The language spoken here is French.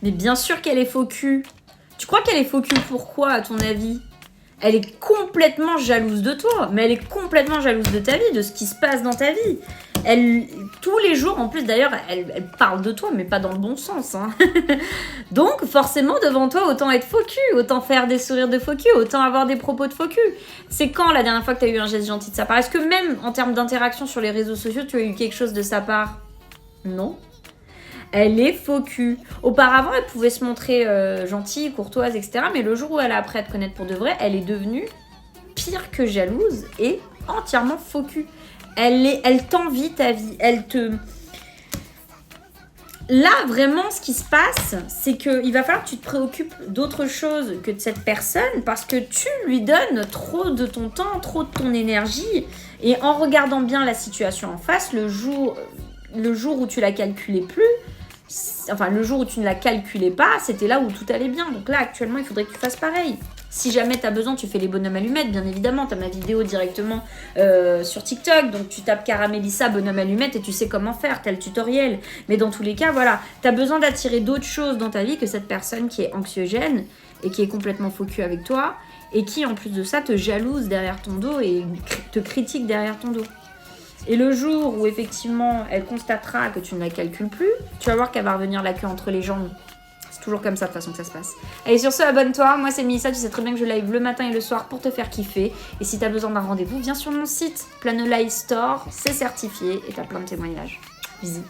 Mais bien sûr qu'elle est faux cul. Tu crois qu'elle est faux cul pourquoi, à ton avis? Elle est complètement jalouse de toi, mais elle est complètement jalouse de ta vie, de ce qui se passe dans ta vie. Elle, tous les jours, en plus d'ailleurs, elle parle de toi, mais pas dans le bon sens. Hein. Donc, forcément, devant toi, autant être faux cul, autant faire des sourires de faux cul, autant avoir des propos de faux cul. C'est quand la dernière fois que tu as eu un geste gentil de sa part? Est-ce que même en termes d'interaction sur les réseaux sociaux, tu as eu quelque chose de sa part? Non. Elle est faux cul. Auparavant, elle pouvait se montrer gentille, courtoise, etc. Mais le jour où elle a appris à te connaître pour de vrai, elle est devenue pire que jalouse et entièrement faux cul. Elle t'envie ta vie. Elle te... Là, vraiment, ce qui se passe, c'est qu'il va falloir que tu te préoccupes d'autre chose que de cette personne parce que tu lui donnes trop de ton temps, trop de ton énergie. Et en regardant bien la situation en face, le jour où tu la calculais plus, enfin le jour où tu ne la calculais pas, c'était là où tout allait bien. Donc là, actuellement, il faudrait que tu fasses pareil. Si jamais tu as besoin, tu fais les bonhommes allumettes, bien évidemment. Tu as ma vidéo directement sur TikTok. Donc tu tapes Caramélissa, bonhomme allumette et tu sais comment faire. Tu as le tutoriel. Mais dans tous les cas, voilà. Tu as besoin d'attirer d'autres choses dans ta vie que cette personne qui est anxiogène et qui est complètement faux cul avec toi et qui, en plus de ça, te jalouse derrière ton dos et te critique derrière ton dos. Et le jour où, effectivement, elle constatera que tu ne la calcules plus, tu vas voir qu'elle va revenir la queue entre les jambes. C'est toujours comme ça, de toute façon, que ça se passe. Allez, sur ce, abonne-toi. Moi, c'est Mélissa. Tu sais très bien que je live le matin et le soir pour te faire kiffer. Et si tu as besoin d'un rendez-vous, viens sur mon site. Planolive Store, c'est certifié et tu as plein de témoignages. Bisous.